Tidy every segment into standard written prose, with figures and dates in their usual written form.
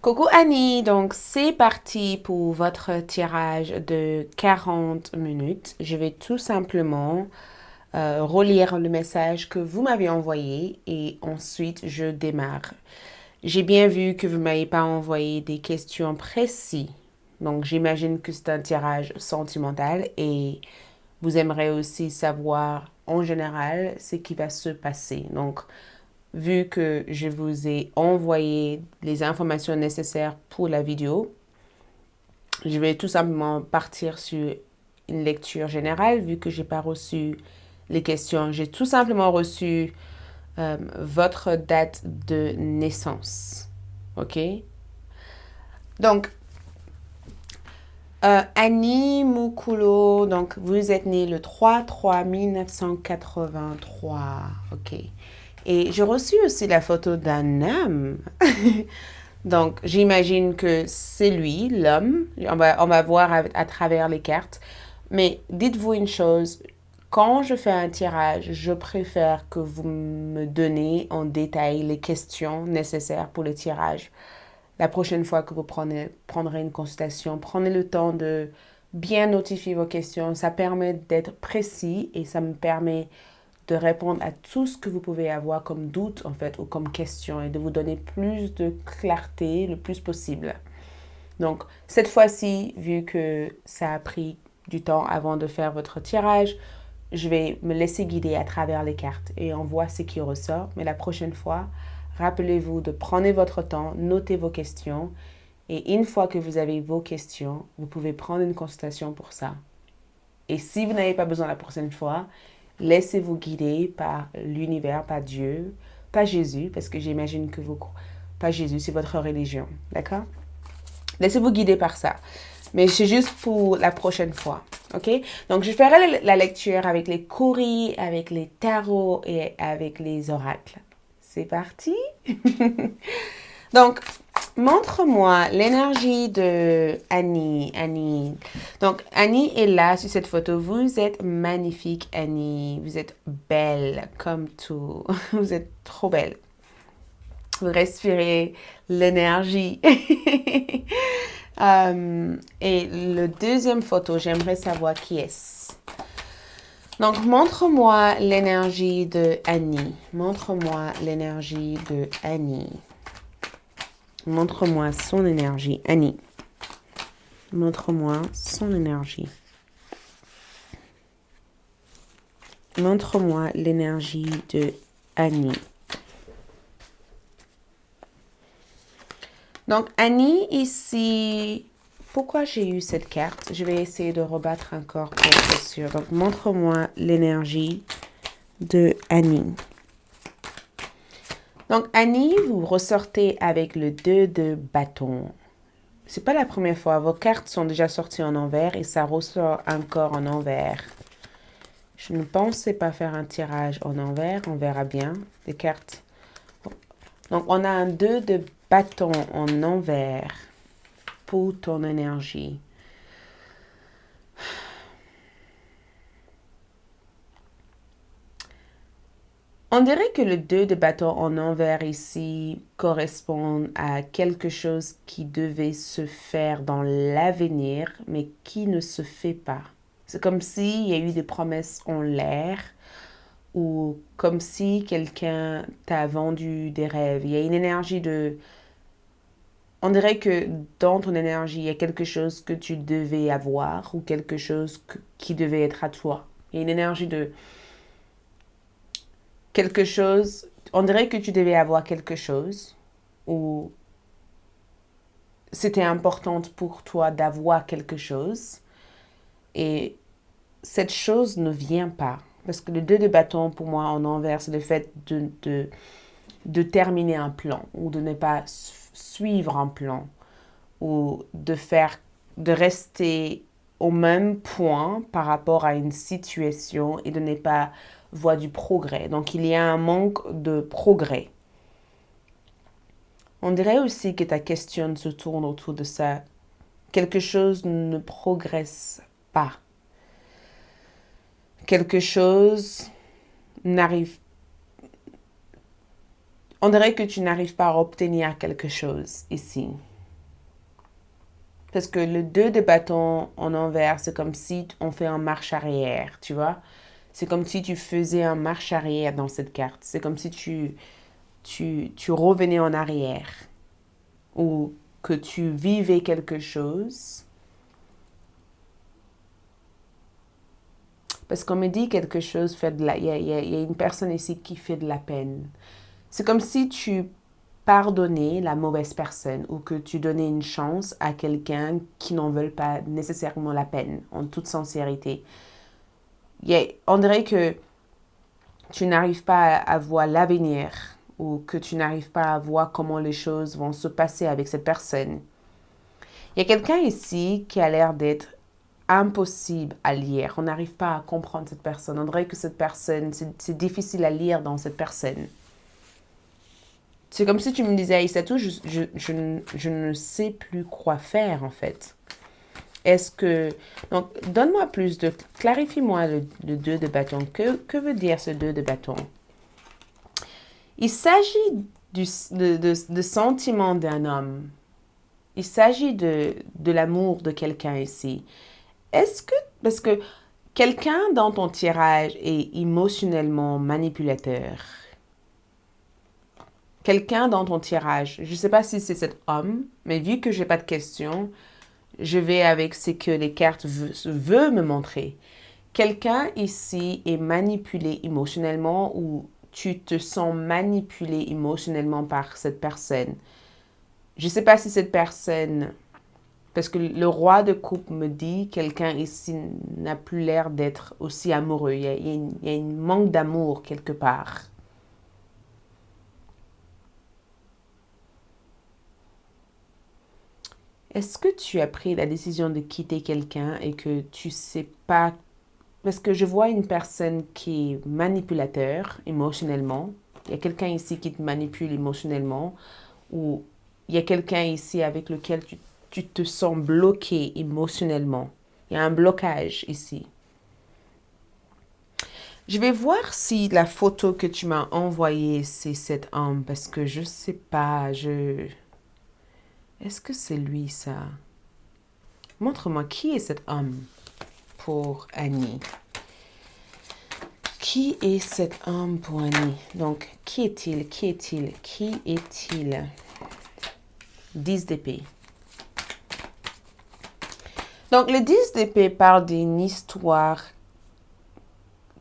Coucou Annie, donc c'est parti pour votre tirage de 40 minutes. Je vais tout simplement relire le message que vous m'avez envoyé et ensuite je démarre. J'ai bien vu que vous ne m'avez pas envoyé des questions précises, donc j'imagine que c'est un tirage sentimental et vous aimeriez aussi savoir en général ce qui va se passer. Donc, vu que je vous ai envoyé les informations nécessaires pour la vidéo, je vais tout simplement partir sur une lecture générale vu que j'ai pas reçu les questions. J'ai tout simplement reçu votre date de naissance. OK? Donc, Annie Mukulo, donc vous êtes née le 3-3-1983. OK. Et j'ai reçu aussi la photo d'un homme. Donc, j'imagine que c'est lui, l'homme. On va voir à travers les cartes. Mais dites-vous une chose, quand je fais un tirage, je préfère que vous me donnez en détail les questions nécessaires pour le tirage. La prochaine fois que vous prendrez une consultation, prenez le temps de bien notifier vos questions. Ça permet d'être précis et ça me permet de répondre à tout ce que vous pouvez avoir comme doute en fait ou comme question et de vous donner plus de clarté le plus possible. Donc cette fois-ci, vu que ça a pris du temps avant de faire votre tirage, je vais me laisser guider à travers les cartes et on voit ce qui ressort. Mais la prochaine fois, rappelez-vous de prendre votre temps, notez vos questions et une fois que vous avez vos questions, vous pouvez prendre une consultation pour ça. Et si vous n'avez pas besoin la prochaine fois, laissez-vous guider par l'univers, pas Dieu, pas Jésus, parce que j'imagine que vous... Pas Jésus, c'est votre religion, d'accord? Laissez-vous guider par ça. Mais c'est juste pour la prochaine fois, ok? Donc, je ferai la lecture avec les courriers, avec les tarots et avec les oracles. C'est parti? Donc, montre-moi l'énergie de Annie. Annie. Donc, Annie est là sur cette photo. Vous êtes magnifique, Annie. Vous êtes belle comme tout. Vous êtes trop belle. Vous respirez l'énergie. Et le deuxième photo, j'aimerais savoir qui est-ce. Donc, montre-moi l'énergie de Annie. Montre-moi l'énergie de Annie. Montre-moi son énergie. Annie. Montre-moi son énergie. Montre-moi l'énergie de Annie. Donc, Annie, ici, pourquoi j'ai eu cette carte? Je vais essayer de rebattre encore pour être sûr. Donc, montre-moi l'énergie de Annie. Donc, Annie, vous ressortez avec le 2 de bâton. C'est pas la première fois. Vos cartes sont déjà sorties en envers et ça ressort encore en envers. Je ne pensais pas faire un tirage en envers. On verra bien. Les cartes. Donc, on a un 2 de bâton en envers pour ton énergie. On dirait que le 2 de bâton en envers ici correspond à quelque chose qui devait se faire dans l'avenir, mais qui ne se fait pas. C'est comme s'il y a eu des promesses en l'air ou comme si quelqu'un t'a vendu des rêves. Il y a une énergie de... On dirait que dans ton énergie, il y a quelque chose que tu devais avoir ou quelque chose qui devait être à toi. Il y a une énergie de... quelque chose, on dirait que tu devais avoir quelque chose ou c'était important pour toi d'avoir quelque chose et cette chose ne vient pas. Parce que le 2 de bâton, pour moi, en envers, c'est le fait de terminer un plan ou de ne pas suivre un plan ou de rester au même point par rapport à une situation et de ne pas voir du progrès. Donc, il y a un manque de progrès. On dirait aussi que ta question se tourne autour de ça. Quelque chose ne progresse pas. Quelque chose n'arrive. On dirait que tu n'arrives pas à obtenir quelque chose ici. Parce que le 2 de bâton en envers, c'est comme si on fait en marche arrière, tu vois? C'est comme si tu faisais un marche arrière dans cette carte. C'est comme si tu revenais en arrière ou que tu vivais quelque chose. Parce qu'on me dit quelque chose fait de la... Il y a une personne ici qui fait de la peine. C'est comme si tu pardonnais la mauvaise personne ou que tu donnais une chance à quelqu'un qui n'en veut pas nécessairement la peine, en toute sincérité. On dirait que tu n'arrives pas à voir l'avenir ou que tu n'arrives pas à voir comment les choses vont se passer avec cette personne. Il y a quelqu'un ici qui a l'air d'être impossible à lire. On n'arrive pas à comprendre cette personne. On dirait que cette personne, c'est difficile à lire dans cette personne. C'est comme si tu me disais, Aïssatou, je ne sais plus quoi faire en fait. Est-ce que... Donc, donne-moi plus de... Clarifie-moi le 2 de bâton. Que veut dire ce 2 de bâton? Il s'agit de sentiment d'un homme. Il s'agit de l'amour de quelqu'un ici. Est-ce que... Parce que quelqu'un dans ton tirage est émotionnellement manipulateur. Quelqu'un dans ton tirage, je ne sais pas si c'est cet homme, mais vu que je n'ai pas de questions, je vais avec ce que les cartes veulent me montrer. Quelqu'un ici est manipulé émotionnellement ou tu te sens manipulé émotionnellement par cette personne. Je ne sais pas si cette personne... Parce que le roi de coupe me dit quelqu'un ici n'a plus l'air d'être aussi amoureux. Il y a un manque d'amour quelque part. Est-ce que tu as pris la décision de quitter quelqu'un et que tu sais pas... Parce que je vois une personne qui est manipulateur émotionnellement. Il y a quelqu'un ici qui te manipule émotionnellement. Ou il y a quelqu'un ici avec lequel tu te sens bloqué émotionnellement. Il y a un blocage ici. Je vais voir si la photo que tu m'as envoyée, c'est cet homme. Parce que je sais pas, Est-ce que c'est lui, ça? Montre-moi, qui est cet homme pour Annie? Qui est cet homme pour Annie? Donc, qui est-il? Qui est-il? Qui est-il? 10 d'épée. Donc, le 10 d'épée parle d'une histoire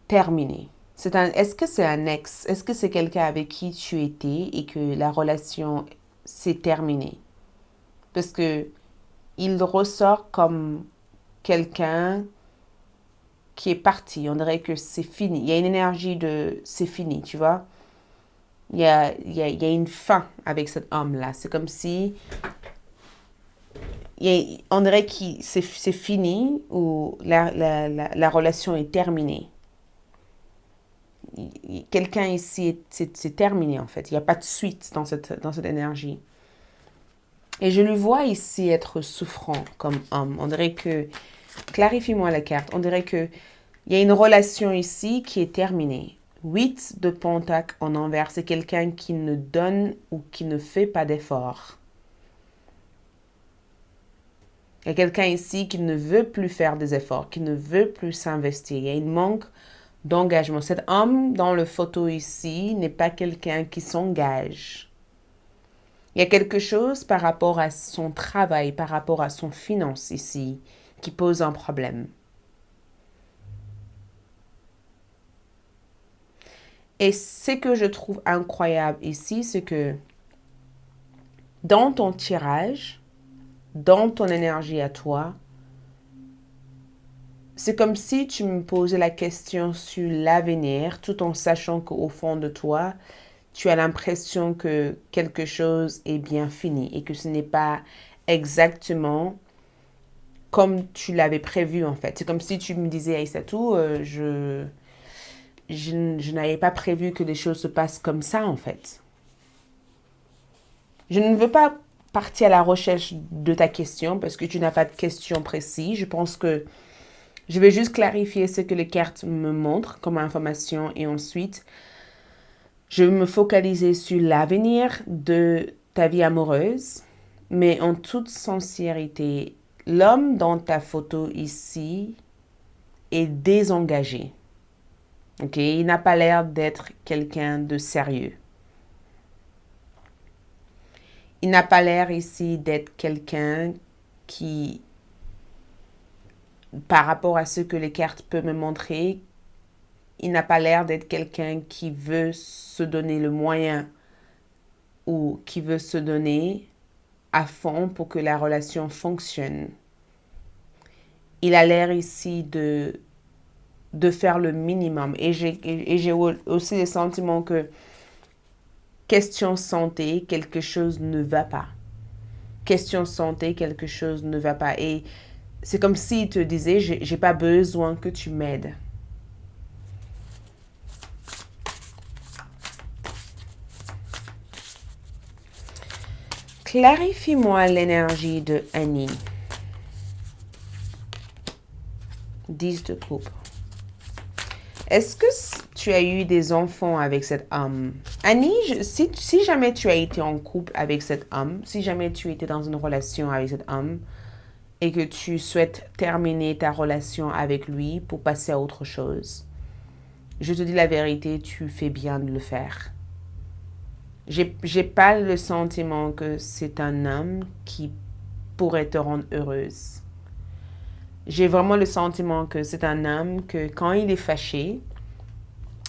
terminée. Est-ce que c'est un ex? Est-ce que c'est quelqu'un avec qui tu étais et que la relation s'est terminée? Parce que il ressort comme quelqu'un qui est parti. On dirait que c'est fini. Il y a une énergie de c'est fini, tu vois. Il y a une fin avec cet homme-là. C'est comme si on dirait que c'est fini ou la relation est terminée. Quelqu'un ici, c'est terminé en fait. Il n'y a pas de suite dans cette énergie. Et je le vois ici être souffrant comme homme. On dirait que... Clarifie-moi la carte. On dirait que il y a une relation ici qui est terminée. 8 de Pentacle en envers, c'est quelqu'un qui ne donne ou qui ne fait pas d'effort. Il y a quelqu'un ici qui ne veut plus faire des efforts, qui ne veut plus s'investir. Il y a un manque d'engagement. Cet homme dans la photo ici n'est pas quelqu'un qui s'engage. Il y a quelque chose par rapport à son travail, par rapport à son finance ici, qui pose un problème. Et ce que je trouve incroyable ici, c'est que dans ton tirage, dans ton énergie à toi, c'est comme si tu me posais la question sur l'avenir, tout en sachant qu'au fond de toi, tu as l'impression que quelque chose est bien fini et que ce n'est pas exactement comme tu l'avais prévu en fait. C'est comme si tu me disais, Aïssatou, je n'avais pas prévu que les choses se passent comme ça en fait. Je ne veux pas partir à la recherche de ta question parce que tu n'as pas de question précise. Je pense que je vais juste clarifier ce que les cartes me montrent comme information et ensuite je vais me focaliser sur l'avenir de ta vie amoureuse, mais en toute sincérité, l'homme dans ta photo ici est désengagé. Ok, il n'a pas l'air d'être quelqu'un de sérieux. Il n'a pas l'air ici d'être quelqu'un qui, par rapport à ce que les cartes peuvent me montrer, il n'a pas l'air d'être quelqu'un qui veut se donner le moyen ou qui veut se donner à fond pour que la relation fonctionne. Il a l'air ici de faire le minimum. Et j'ai aussi le sentiment que question santé, quelque chose ne va pas. Question santé, quelque chose ne va pas. Et c'est comme s'il te disait, j'ai pas besoin que tu m'aides. Clarifie-moi l'énergie de Annie. 10 de coupe. Est-ce que tu as eu des enfants avec cet homme? Annie, si jamais tu as été en couple avec cet homme, si jamais tu étais dans une relation avec cet homme et que tu souhaites terminer ta relation avec lui pour passer à autre chose, je te dis la vérité, tu fais bien de le faire. J'ai pas le sentiment que c'est un homme qui pourrait te rendre heureuse. J'ai vraiment le sentiment que c'est un homme que quand il est fâché,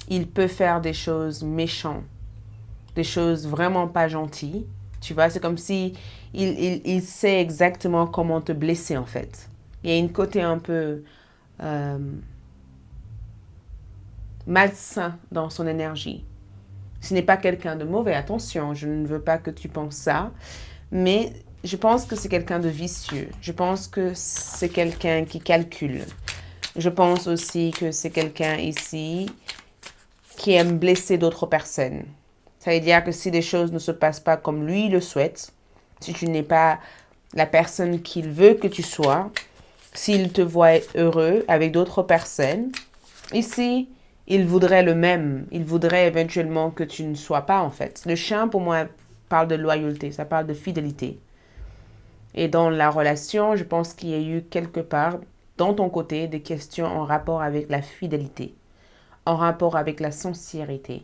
il peut faire des choses méchantes, des choses vraiment pas gentilles. Tu vois, c'est comme si il sait exactement comment te blesser en fait. Il y a une côté un peu malsain dans son énergie. Ce n'est pas quelqu'un de mauvais, attention, je ne veux pas que tu penses ça, mais je pense que c'est quelqu'un de vicieux. Je pense que c'est quelqu'un qui calcule. Je pense aussi que c'est quelqu'un ici qui aime blesser d'autres personnes. Ça veut dire que si les choses ne se passent pas comme lui le souhaite, si tu n'es pas la personne qu'il veut que tu sois, s'il te voit heureux avec d'autres personnes, ici, il voudrait le même. Il voudrait éventuellement que tu ne sois pas, en fait. Le chien, pour moi, parle de loyauté, ça parle de fidélité. Et dans la relation, je pense qu'il y a eu quelque part, dans ton côté, des questions en rapport avec la fidélité, en rapport avec la sincérité.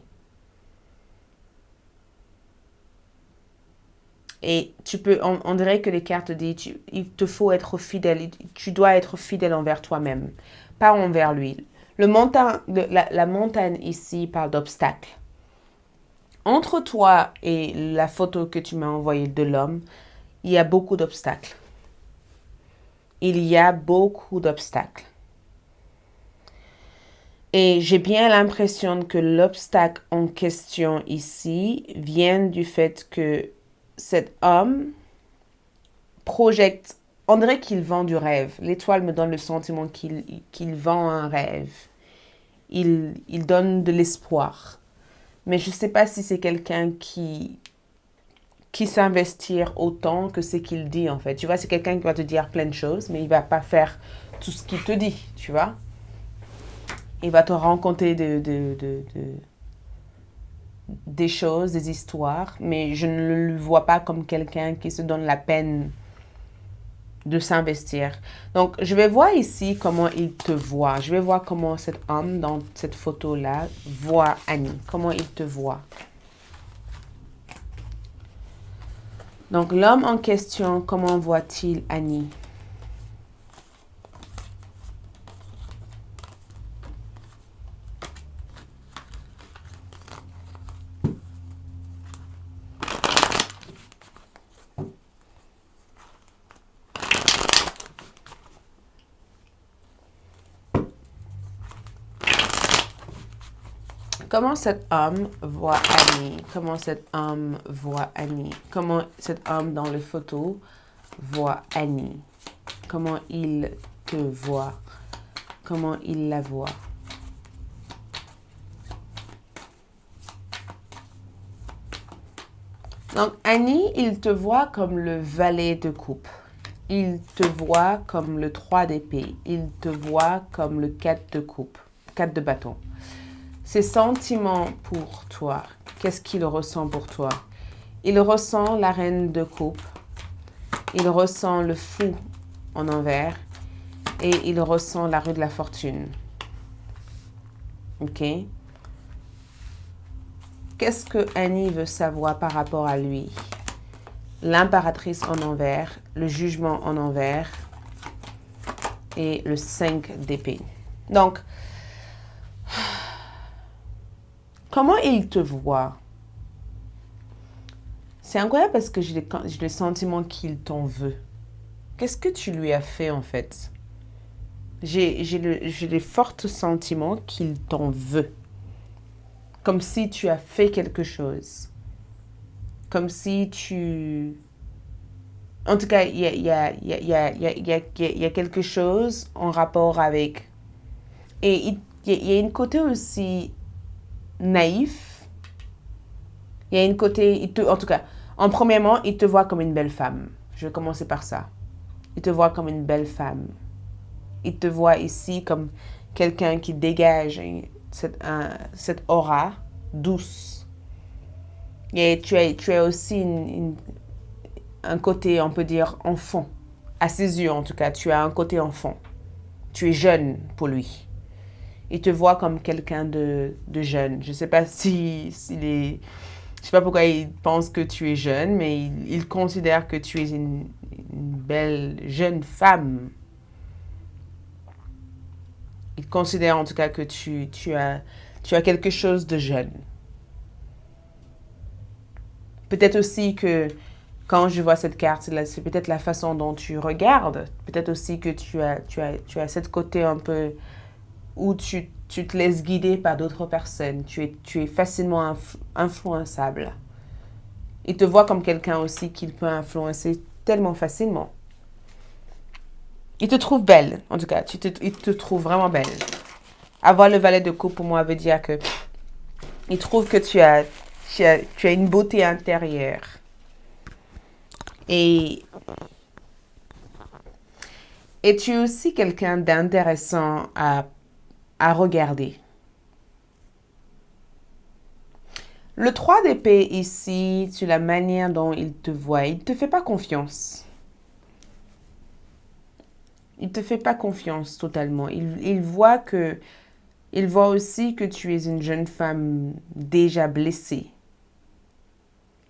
Et tu peux, on dirait que les cartes disent, il te faut être fidèle, tu dois être fidèle envers toi-même, pas envers lui. La montagne ici parle d'obstacles. Entre toi et la photo que tu m'as envoyée de l'homme, il y a beaucoup d'obstacles. Il y a beaucoup d'obstacles. Et j'ai bien l'impression que l'obstacle en question ici vient du fait que cet homme projette, on dirait qu'il vend du rêve. L'étoile me donne le sentiment qu'il vend un rêve. Il donne de l'espoir. Mais je ne sais pas si c'est quelqu'un qui s'investit autant que ce qu'il dit en fait. Tu vois, c'est quelqu'un qui va te dire plein de choses, mais il ne va pas faire tout ce qu'il te dit, tu vois. Il va te raconter des choses, des histoires, mais je ne le vois pas comme quelqu'un qui se donne la peine de s'investir. Donc, je vais voir ici comment il te voit. Je vais voir comment cet homme dans cette photo-là voit Annie. Comment il te voit. Donc, l'homme en question, comment voit-il Annie? Comment cet homme voit Annie? Comment cet homme voit Annie? Comment cet homme dans les photos voit Annie? Comment il te voit? Comment il la voit? Donc, Annie, il te voit comme le valet de coupe. Il te voit comme le 3 d'épée. Il te voit comme le 4 de coupe, 4 de bâton. Ses sentiments pour toi, qu'est-ce qu'il ressent pour toi? Il ressent la reine de coupe. Il ressent le fou en envers et il ressent la roue de la fortune. OK? Qu'est-ce que Annie veut savoir par rapport à lui? L'impératrice en envers, le jugement en envers et le 5 d'épée. Donc, comment il te voit? C'est incroyable parce que j'ai le sentiment qu'il t'en veut. Qu'est-ce que tu lui as fait en fait? J'ai les forts sentiments qu'il t'en veut. Comme si tu as fait quelque chose. Comme si tu... En tout cas, il y a quelque chose en rapport avec... Et il y a une côté aussi naïf. Il y a une côté... En tout cas, premièrement, il te voit comme une belle femme. Je vais commencer par ça. Il te voit comme une belle femme. Il te voit ici comme quelqu'un qui dégage cette aura douce. Et tu as aussi un côté, on peut dire, enfant. À ses yeux, en tout cas, tu as un côté enfant. Tu es jeune pour lui. Il te voit comme quelqu'un de jeune. Je ne sais pas s'il est... Je sais pas pourquoi il pense que tu es jeune, mais il considère que tu es une belle jeune femme. Il considère en tout cas que tu as quelque chose de jeune. Peut-être aussi que quand je vois cette carte, c'est peut-être la façon dont tu regardes. Peut-être aussi que tu as cette côté un peu où tu te laisses guider par d'autres personnes. Tu es facilement influençable. Il te voit comme quelqu'un aussi qu'il peut influencer tellement facilement. Il te trouve belle, en tout cas. Il te trouve vraiment belle. Avoir le valet de coupe, pour moi, veut dire que il trouve que tu as une beauté intérieure. Et tu es aussi quelqu'un d'intéressant à regarder. Le 3 d'épée ici, sur la manière dont il te voit, il ne te fait pas confiance. Il ne te fait pas confiance totalement. Il voit aussi que tu es une jeune femme déjà blessée.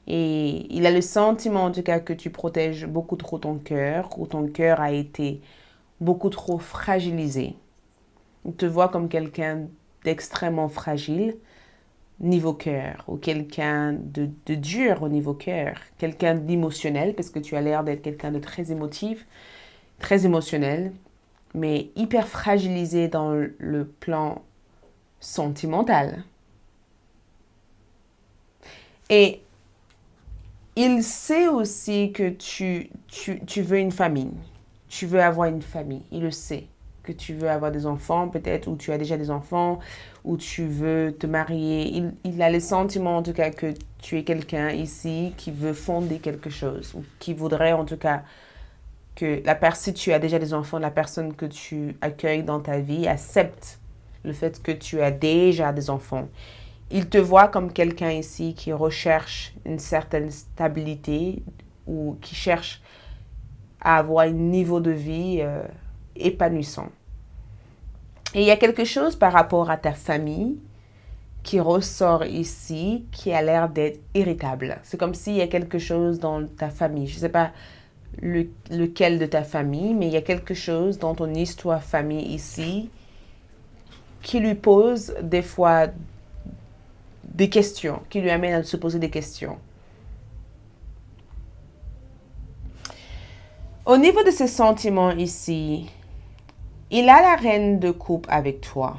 Et il a le sentiment en tout cas que tu protèges beaucoup trop ton cœur, ou ton cœur a été beaucoup trop fragilisé. Il te voit comme quelqu'un d'extrêmement fragile niveau cœur, ou quelqu'un de dur au niveau cœur, quelqu'un d'émotionnel, parce que tu as l'air d'être quelqu'un de très émotif, très émotionnel, mais hyper fragilisé dans le plan sentimental. Et il sait aussi que tu veux une famille. Tu veux avoir une famille. Il le sait. Que tu veux avoir des enfants, peut-être, ou tu as déjà des enfants, ou tu veux te marier. Il a le sentiment, en tout cas, que tu es quelqu'un ici qui veut fonder quelque chose, ou qui voudrait, en tout cas, que si tu as déjà des enfants, la personne que tu accueilles dans ta vie accepte le fait que tu as déjà des enfants. Il te voit comme quelqu'un ici qui recherche une certaine stabilité ou qui cherche à avoir un niveau de vie épanouissant. Et il y a quelque chose par rapport à ta famille qui ressort ici qui a l'air d'être irritable. C'est comme s'il y a quelque chose dans ta famille. Je ne sais pas lequel de ta famille, mais il y a quelque chose dans ton histoire famille ici qui lui pose des fois des questions, qui lui amène à se poser des questions. Au niveau de ses sentiments ici, il a la reine de coupe avec toi.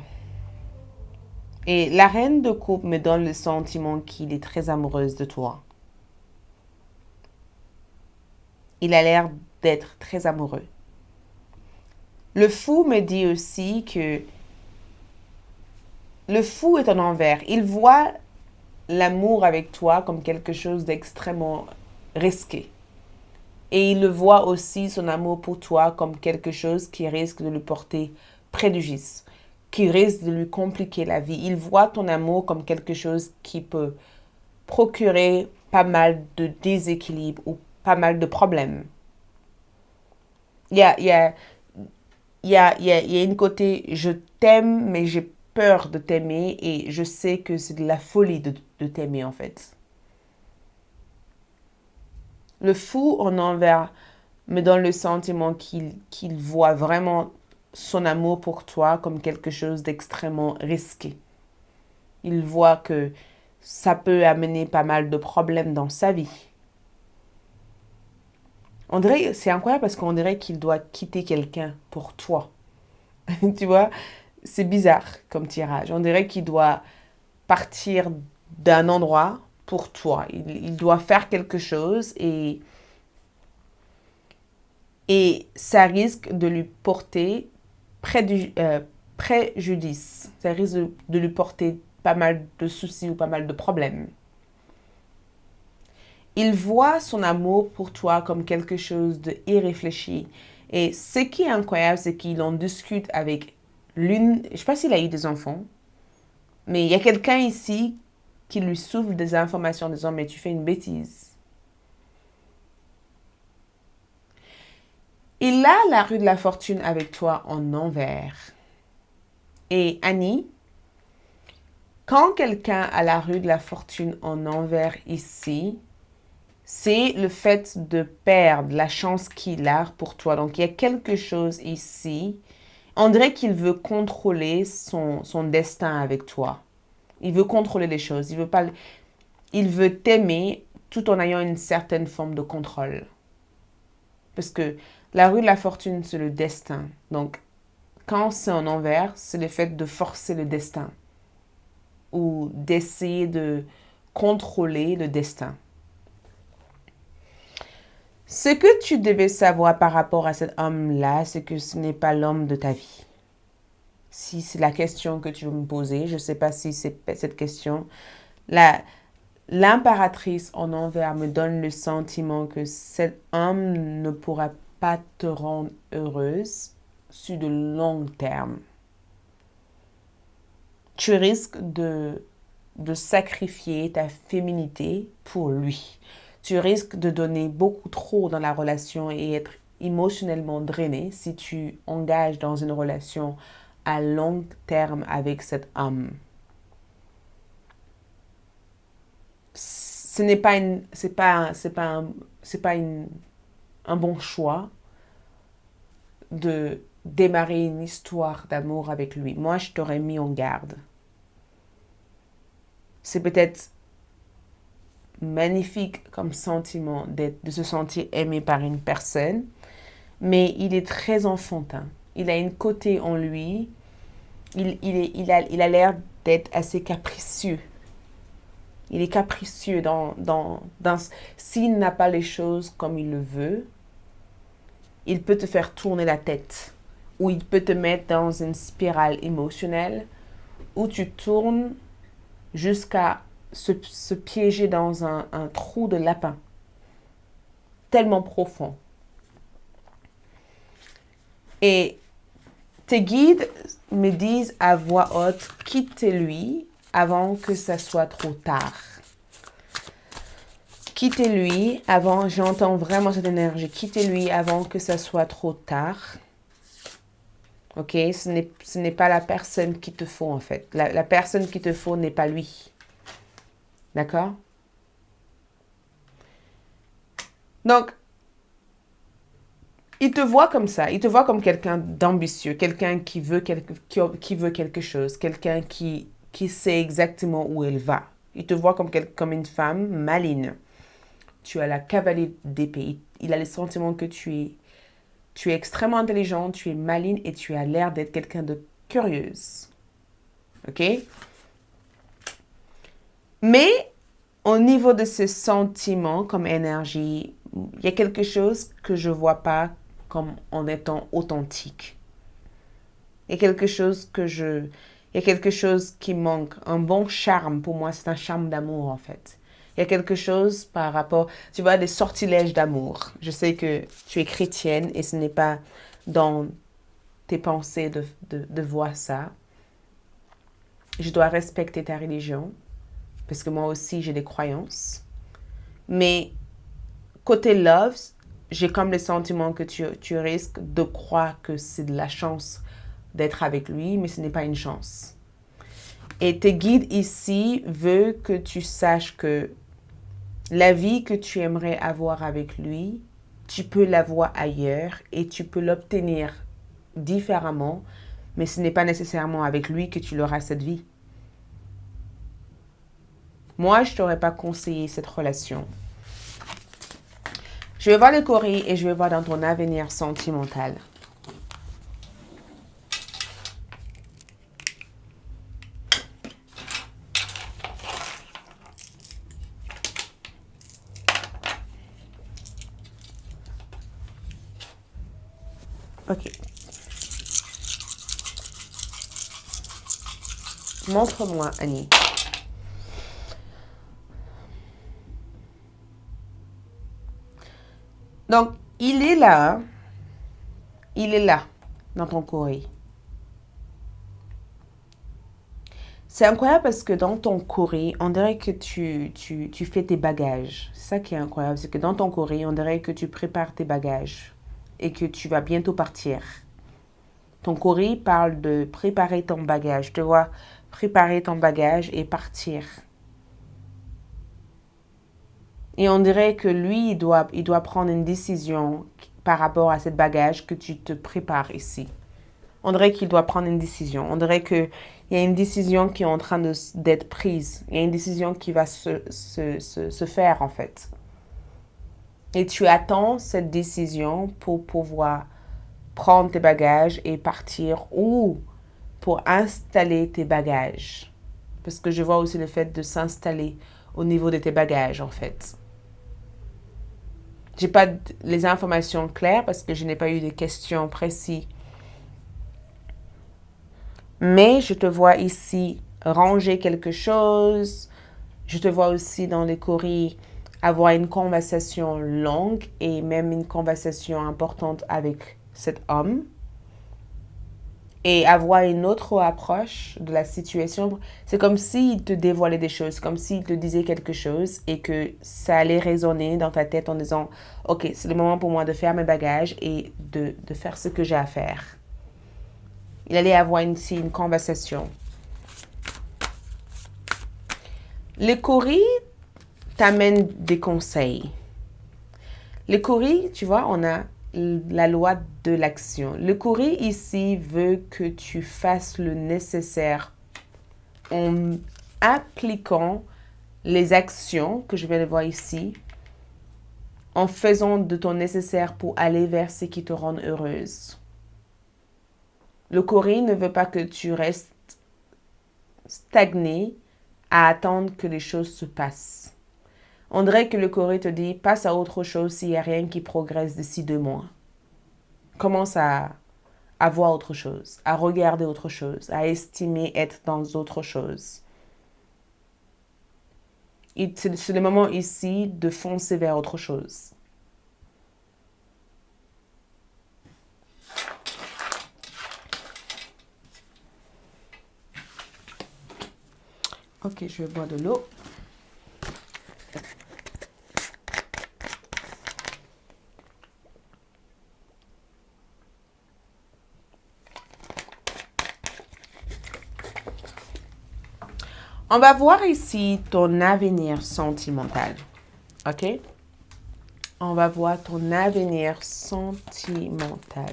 Et la reine de coupe me donne le sentiment qu'il est très amoureuse de toi. Il a l'air d'être très amoureux. Le fou me dit aussi que le fou est en envers. Il voit l'amour avec toi comme quelque chose d'extrêmement risqué. Et il le voit aussi, son amour pour toi, comme quelque chose qui risque de lui porter préjudice, qui risque de lui compliquer la vie. Il voit ton amour comme quelque chose qui peut procurer pas mal de déséquilibre ou pas mal de problèmes. Il y a, il y a, il y a une côté, je t'aime, mais j'ai peur de t'aimer et je sais que c'est de la folie de t'aimer en fait. Le fou en envers me donne le sentiment qu'il voit vraiment son amour pour toi comme quelque chose d'extrêmement risqué. Il voit que ça peut amener pas mal de problèmes dans sa vie. On dirait, c'est incroyable parce qu'on dirait qu'il doit quitter quelqu'un pour toi. Tu vois, c'est bizarre comme tirage. On dirait qu'il doit partir d'un endroit pour toi. Il doit faire quelque chose et ça risque de lui porter préjudice. Ça risque de lui porter pas mal de soucis ou pas mal de problèmes. Il voit son amour pour toi comme quelque chose d'irréfléchi. Et ce qui est incroyable, c'est qu'il en discute avec l'une... Je ne sais pas s'il a eu des enfants, mais il y a quelqu'un ici qui lui souffle des informations en disant « Mais tu fais une bêtise ». Il a la rue de la fortune avec toi en envers. Et Annie, quand quelqu'un a la rue de la fortune en envers ici, c'est le fait de perdre la chance qu'il a pour toi. Donc, il y a quelque chose ici. On dirait qu'il veut contrôler son destin avec toi. Il veut contrôler les choses. Il veut t'aimer tout en ayant une certaine forme de contrôle. Parce que la rue de la fortune, c'est le destin. Donc, quand c'est en envers, c'est le fait de forcer le destin ou d'essayer de contrôler le destin. Ce que tu devais savoir par rapport à cet homme-là, c'est que ce n'est pas l'homme de ta vie. Si c'est la question que tu veux me poser, je ne sais pas si c'est cette question. L'impératrice en envers me donne le sentiment que cet homme ne pourra pas te rendre heureuse sur de long terme. Tu risques de sacrifier ta féminité pour lui. Tu risques de donner beaucoup trop dans la relation et être émotionnellement drainé si tu engages dans une relation à long terme avec cet homme. Ce n'est pas un bon choix de démarrer une histoire d'amour avec lui. Moi, je t'aurais mis en garde. C'est peut-être magnifique comme sentiment de se sentir aimé par une personne, mais il est très enfantin. Il a une côté en lui, il a l'air d'être assez capricieux. Il est capricieux s'il n'a pas les choses comme il le veut, il peut te faire tourner la tête ou il peut te mettre dans une spirale émotionnelle où tu tournes jusqu'à se piéger dans un trou de lapin tellement profond. Et tes guides me disent à voix haute, quittez-lui avant que ça soit trop tard. Quittez-lui avant, j'entends vraiment cette énergie, quittez-lui avant que ça soit trop tard. Ok, ce n'est pas la personne qu'il te faut en fait. La personne qu'il te faut n'est pas lui. D'accord? Donc, il te voit comme ça. Il te voit comme quelqu'un d'ambitieux, quelqu'un qui veut quelque chose, quelqu'un qui sait exactement où elle va. Il te voit comme une femme maligne. Tu as la cavalier d'épée. Il a le sentiment que tu es extrêmement intelligent, tu es maligne et tu as l'air d'être quelqu'un de curieuse. Ok? Mais au niveau de ce sentiment comme énergie, il y a quelque chose que je ne vois pas comme en étant authentique. Il y a quelque chose qui manque. Un bon charme, pour moi, c'est un charme d'amour en fait. Il y a quelque chose par rapport, tu vois, des sortilèges d'amour. Je sais que tu es chrétienne et ce n'est pas dans tes pensées de voir ça. Je dois respecter ta religion parce que moi aussi j'ai des croyances. Mais côté love, j'ai comme le sentiment que tu risques de croire que c'est de la chance d'être avec lui, mais ce n'est pas une chance. Et tes guides ici veulent que tu saches que la vie que tu aimerais avoir avec lui, tu peux l'avoir ailleurs et tu peux l'obtenir différemment, mais ce n'est pas nécessairement avec lui que tu l'auras cette vie. Moi, je ne t'aurais pas conseillé cette relation. Je vais voir le Corée et je vais voir dans ton avenir sentimental. Ok. Montre-moi, Annie. Donc, il est là. Il est là, dans ton Corée. C'est incroyable parce que dans ton Corée, on dirait que tu fais tes bagages. C'est ça qui est incroyable, c'est que dans ton Corée, on dirait que tu prépares tes bagages et que tu vas bientôt partir. Ton Corée parle de préparer ton bagage. Tu vois, préparer ton bagage et partir. Et on dirait que lui, il doit prendre une décision par rapport à ce bagage que tu te prépares ici. On dirait qu'il doit prendre une décision. On dirait qu'il y a une décision qui est en train d'être prise. Il y a une décision qui va se faire, en fait. Et tu attends cette décision pour pouvoir prendre tes bagages et partir ou pour installer tes bagages. Parce que je vois aussi le fait de s'installer au niveau de tes bagages, en fait. J'ai pas les informations claires parce que je n'ai pas eu de questions précises. Mais je te vois ici ranger quelque chose. Je te vois aussi dans les courriers avoir une conversation longue et même une conversation importante avec cet homme. Et avoir une autre approche de la situation. C'est comme s'il te dévoilait des choses, comme s'il te disait quelque chose et que ça allait résonner dans ta tête en disant « Ok, c'est le moment pour moi de faire mes bagages et de faire ce que j'ai à faire. » Il allait avoir ici une conversation. Le courrier t'amène des conseils. Le courrier, tu vois, on a la loi de l'action. Le courrier ici veut que tu fasses le nécessaire en appliquant les actions que je vais voir ici, en faisant de ton nécessaire pour aller vers ce qui te rend heureuse. Le courrier ne veut pas que tu restes stagné à attendre que les choses se passent. On dirait que le Corée te dit, passe à autre chose s'il n'y a rien qui progresse d'ici 2 mois. Commence à voir autre chose, à regarder autre chose, à estimer être dans autre chose. C'est le moment ici de foncer vers autre chose. Ok, je vais boire de l'eau. On va voir ici ton avenir sentimental. Ok? On va voir ton avenir sentimental.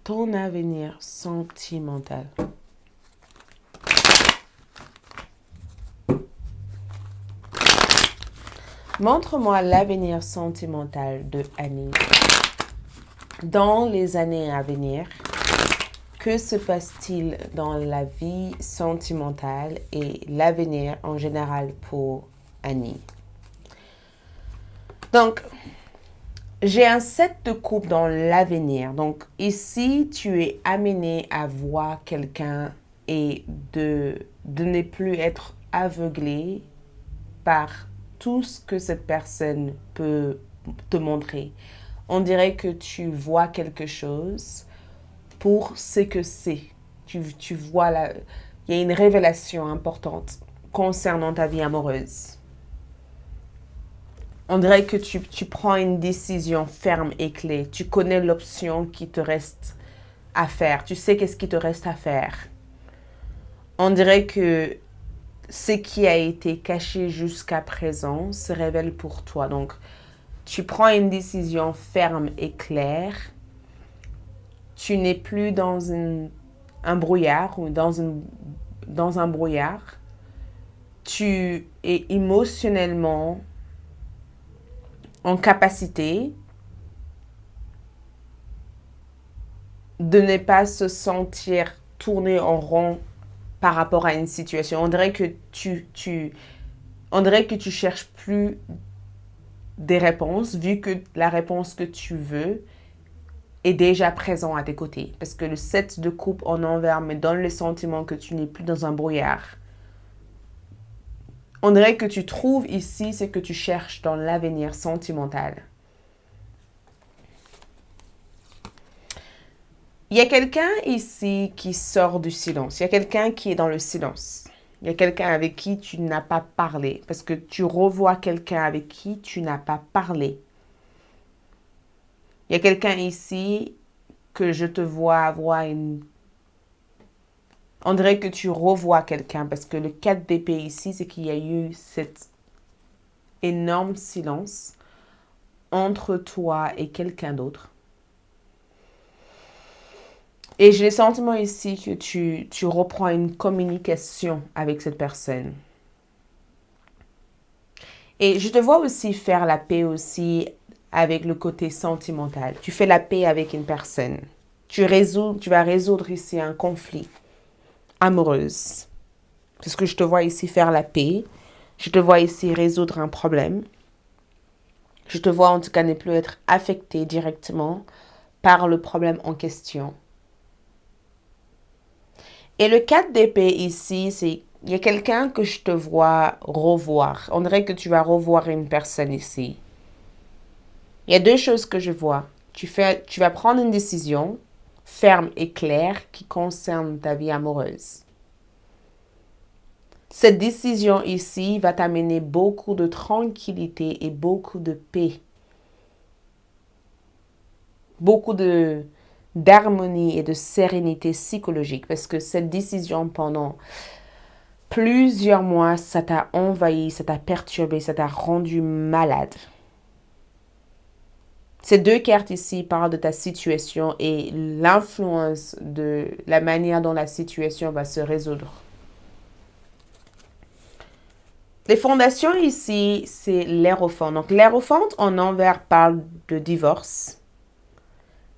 Ton avenir sentimental. Montre-moi l'avenir sentimental de Annie. Dans les années à venir, que se passe-t-il dans la vie sentimentale et l'avenir en général pour Annie? Donc, j'ai un 7 de coupe dans l'avenir. Donc, ici, tu es amené à voir quelqu'un et de ne plus être aveuglé par tout ce que cette personne peut te montrer. On dirait que tu vois quelque chose pour ce que c'est. Tu vois il y a une révélation importante concernant ta vie amoureuse. On dirait que tu prends une décision ferme et claire. Tu connais l'option qui te reste à faire. Tu sais qu'est-ce qui te reste à faire. On dirait que ce qui a été caché jusqu'à présent se révèle pour toi. Donc, tu prends une décision ferme et claire. Tu n'es plus dans un brouillard ou dans un brouillard. Tu es émotionnellement en capacité de ne pas se sentir tourner en rond par rapport à une situation. On dirait que on dirait que tu cherches plus des réponses, vu que la réponse que tu veux est déjà présente à tes côtés. Parce que le 7 de coupe en envers me donne le sentiment que tu n'es plus dans un brouillard. On dirait que tu trouves ici ce que tu cherches dans l'avenir sentimental. Il y a quelqu'un ici qui sort du silence. Il y a quelqu'un qui est dans le silence. Il y a quelqu'un avec qui tu n'as pas parlé. Parce que tu revois quelqu'un avec qui tu n'as pas parlé. Il y a quelqu'un ici que je te vois avoir une... On dirait que tu revois quelqu'un parce que le 4 d'épée ici, c'est qu'il y a eu cet énorme silence entre toi et quelqu'un d'autre. Et j'ai le sentiment ici que tu reprends une communication avec cette personne. Et je te vois aussi faire la paix aussi avec le côté sentimental. Tu fais la paix avec une personne. Tu vas résoudre ici un conflit amoureux. Parce que je te vois ici faire la paix. Je te vois ici résoudre un problème. Je te vois en tout cas ne plus être affecté directement par le problème en question. Et le 4 d'épée ici, c'est il y a quelqu'un que je te vois revoir. On dirait que tu vas revoir une personne ici. Il y a deux choses que je vois. Tu vas prendre une décision ferme et claire qui concerne ta vie amoureuse. Cette décision ici va t'amener beaucoup de tranquillité et beaucoup de paix. Beaucoup d'harmonie et de sérénité psychologique parce que cette décision pendant plusieurs mois, ça t'a envahi, ça t'a perturbé, ça t'a rendu malade. Ces deux cartes ici parlent de ta situation et l'influence de la manière dont la situation va se résoudre. Les fondations ici, c'est l'Hiérophante. Donc l'Hiérophante en envers parle de divorce.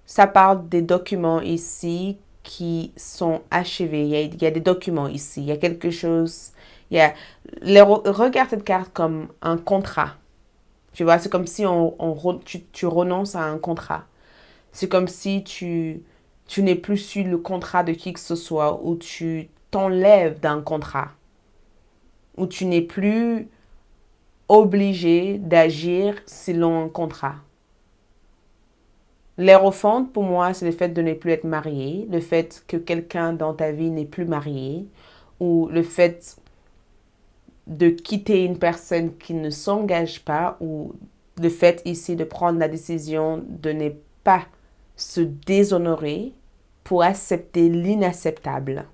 Ça parle des documents ici qui sont achevés. Il y a des documents ici. Il y a quelque chose. Regarde cette carte comme un contrat. Tu vois, c'est comme si tu renonces à un contrat. C'est comme si tu n'es plus sur le contrat de qui que ce soit ou tu t'enlèves d'un contrat. Ou tu n'es plus obligé d'agir selon un contrat. L'Hiérophante, pour moi, c'est le fait de ne plus être marié, le fait que quelqu'un dans ta vie n'est plus marié, ou le fait de quitter une personne qui ne s'engage pas, ou le fait ici de prendre la décision de ne pas se déshonorer pour accepter l'inacceptable.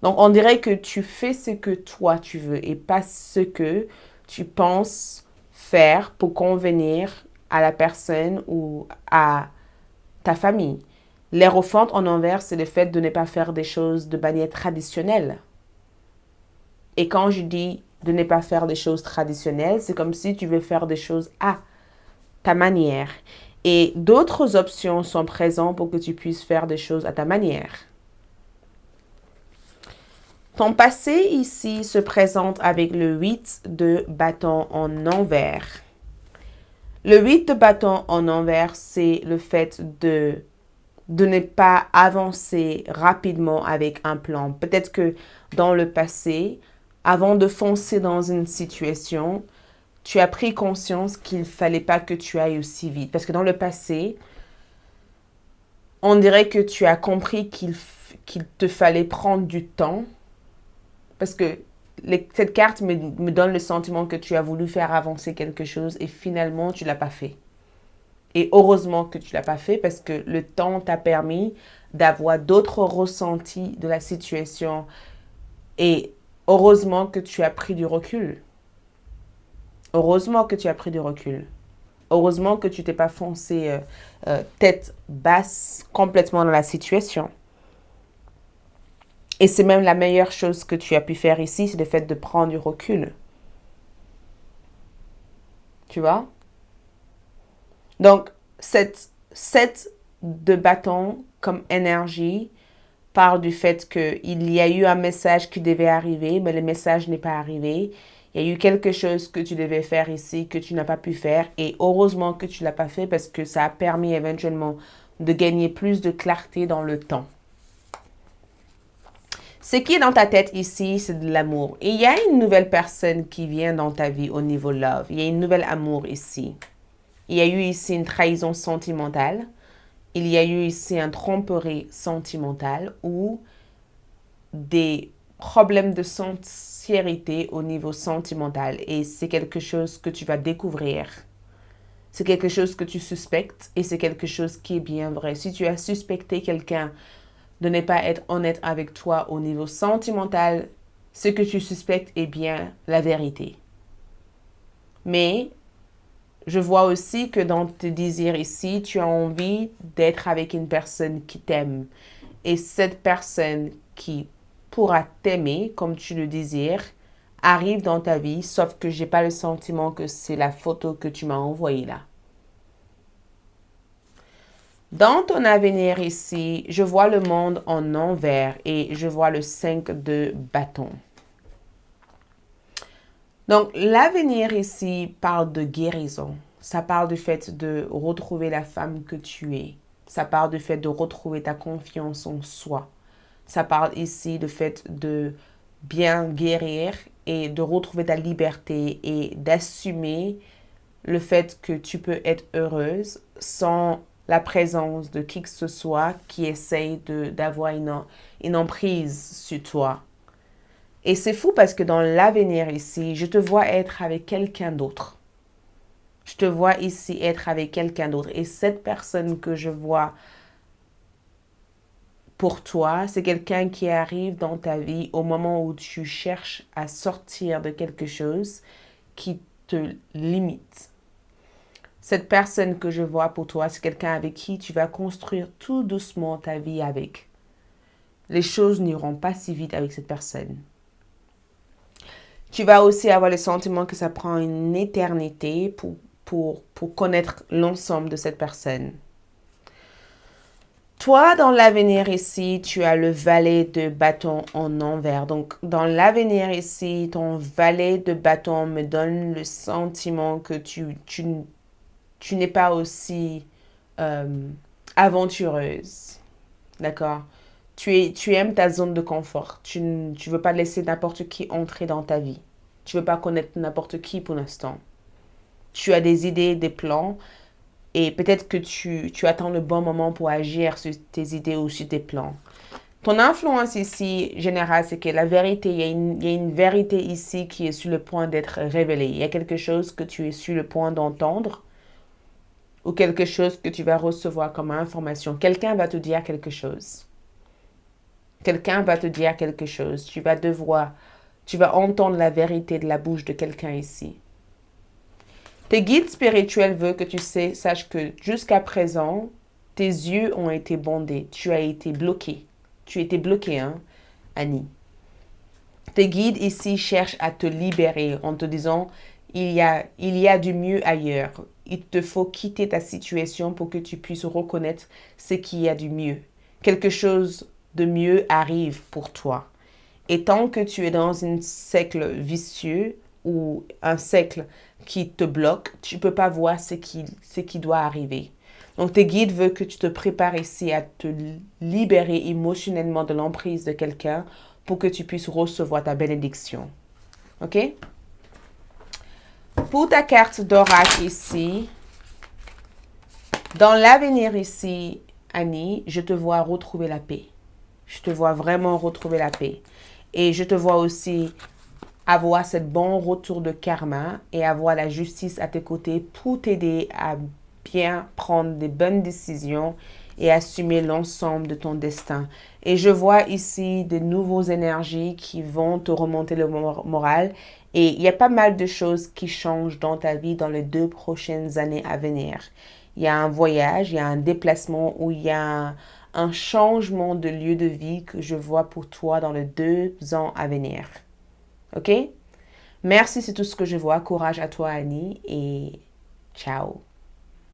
Donc, on dirait que tu fais ce que toi tu veux et pas ce que tu penses faire pour convenir à la personne ou à ta famille. L'Hiérophante en envers, c'est le fait de ne pas faire des choses de manière traditionnelle. Et quand je dis de ne pas faire des choses traditionnelles, c'est comme si tu veux faire des choses à ta manière. Et d'autres options sont présentes pour que tu puisses faire des choses à ta manière. Ton passé ici se présente avec le 8 de bâton en envers. Le 8 de bâton en envers, c'est le fait de ne pas avancer rapidement avec un plan. Peut-être que dans le passé, avant de foncer dans une situation, tu as pris conscience qu'il ne fallait pas que tu ailles aussi vite. Parce que dans le passé, on dirait que tu as compris qu'il te fallait prendre du temps. Parce que cette carte me donne le sentiment que tu as voulu faire avancer quelque chose et finalement, tu ne l'as pas fait. Et heureusement que tu ne l'as pas fait parce que le temps t'a permis d'avoir d'autres ressentis de la situation. Et heureusement que tu as pris du recul. Heureusement que tu as pris du recul. Heureusement que tu t'es pas foncé tête basse complètement dans la situation. Et c'est même la meilleure chose que tu as pu faire ici, c'est le fait de prendre du recul. Tu vois? Donc, cette 7 de bâton comme énergie parle du fait qu'il y a eu un message qui devait arriver, mais le message n'est pas arrivé. Il y a eu quelque chose que tu devais faire ici, que tu n'as pas pu faire. Et heureusement que tu ne l'as pas fait parce que ça a permis éventuellement de gagner plus de clarté dans le temps. Ce qui est dans ta tête ici, c'est de l'amour. Et il y a une nouvelle personne qui vient dans ta vie au niveau love. Il y a une nouvelle amour ici. Il y a eu ici une trahison sentimentale. Il y a eu ici un tromperie sentimental ou des problèmes de sincérité au niveau sentimental. Et c'est quelque chose que tu vas découvrir. C'est quelque chose que tu suspectes et c'est quelque chose qui est bien vrai. Si tu as suspecté quelqu'un de ne pas être honnête avec toi au niveau sentimental, ce que tu suspectes est bien la vérité. Mais je vois aussi que dans tes désirs ici, tu as envie d'être avec une personne qui t'aime. Et cette personne qui pourra t'aimer comme tu le désires arrive dans ta vie, sauf que j'ai pas le sentiment que c'est la photo que tu m'as envoyée là. Dans ton avenir ici, je vois le monde en envers et je vois le 5 de bâton. Donc, l'avenir ici parle de guérison. Ça parle du fait de retrouver la femme que tu es. Ça parle du fait de retrouver ta confiance en soi. Ça parle ici du fait de bien guérir et de retrouver ta liberté et d'assumer le fait que tu peux être heureuse sans la présence de qui que ce soit qui essaye d'avoir une emprise sur toi. Et c'est fou parce que dans l'avenir ici, je te vois être avec quelqu'un d'autre. Je te vois ici être avec quelqu'un d'autre. Et cette personne que je vois pour toi, c'est quelqu'un qui arrive dans ta vie au moment où tu cherches à sortir de quelque chose qui te limite. Cette personne que je vois pour toi, c'est quelqu'un avec qui tu vas construire tout doucement ta vie avec. Les choses n'iront pas si vite avec cette personne. Tu vas aussi avoir le sentiment que ça prend une éternité pour connaître l'ensemble de cette personne. Toi, dans l'avenir ici, tu as le valet de bâton en envers. Donc, dans l'avenir ici, ton valet de bâton me donne le sentiment que tu n'es pas aussi aventureuse. D'accord? Tu aimes ta zone de confort. Tu ne veux pas laisser n'importe qui entrer dans ta vie. Tu ne veux pas connaître n'importe qui pour l'instant. Tu as des idées, des plans. Et peut-être que tu attends le bon moment pour agir sur tes idées ou sur tes plans. Ton influence ici, générale, c'est que la vérité, il y a une vérité ici qui est sur le point d'être révélée. Il y a quelque chose que tu es sur le point d'entendre ou quelque chose que tu vas recevoir comme information. Quelqu'un va te dire quelque chose. Quelqu'un va te dire quelque chose. Tu vas entendre la vérité de la bouche de quelqu'un ici. Tes guides spirituels veulent que tu saches que jusqu'à présent, tes yeux ont été bandés. Tu as été bloqué. Tu étais bloqué, hein, Annie. Tes guides ici cherchent à te libérer en te disant, il y a du mieux ailleurs. Il te faut quitter ta situation pour que tu puisses reconnaître ce qu'il y a du mieux. Quelque chose de mieux arrive pour toi. Et tant que tu es dans un cercle vicieux ou un cercle qui te bloque, tu ne peux pas voir ce qui doit arriver. Donc, tes guides veulent que tu te prépares ici à te libérer émotionnellement de l'emprise de quelqu'un pour que tu puisses recevoir ta bénédiction. OK? Pour ta carte d'oracle ici, dans l'avenir ici, Annie, je te vois retrouver la paix. Je te vois vraiment retrouver la paix. Et je te vois aussi avoir ce bon retour de karma et avoir la justice à tes côtés pour t'aider à bien prendre des bonnes décisions et assumer l'ensemble de ton destin. Et je vois ici de nouvelles énergies qui vont te remonter le moral. Et il y a pas mal de choses qui changent dans ta vie dans les 2 prochaines années à venir. Il y a un voyage, il y a un déplacement ou il y a un changement de lieu de vie que je vois pour toi dans les 2 ans à venir. OK? Merci, c'est tout ce que je vois. Courage à toi, Annie, et ciao.